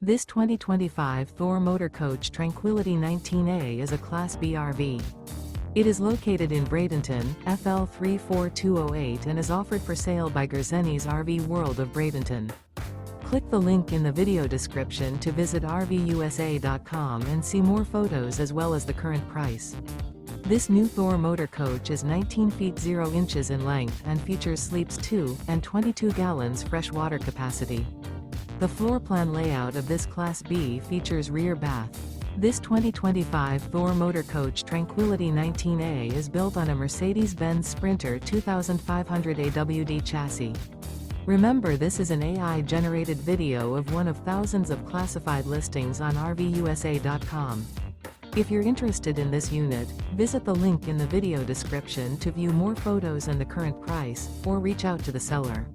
This 2025 Thor Motor Coach Tranquility 19A is a Class B RV. It is located in Bradenton, FL 34208 and is offered for sale by Gerzeny's RV World of Bradenton. Click the link in the video description to visit RVUSA.com and see more photos as well as the current price. This new Thor Motor Coach is 19 feet 0 inches in length and features sleeps 2 and 22 gallons fresh water capacity. The floor plan layout of this Class B features rear bath. This 2025 Thor Motor Coach Tranquility 19A is built on a Mercedes-Benz Sprinter 2500 AWD chassis. Remember, this is an AI-generated video of one of thousands of classified listings on RVUSA.com. If you're interested in this unit, visit the link in the video description to view more photos and the current price, or reach out to the seller.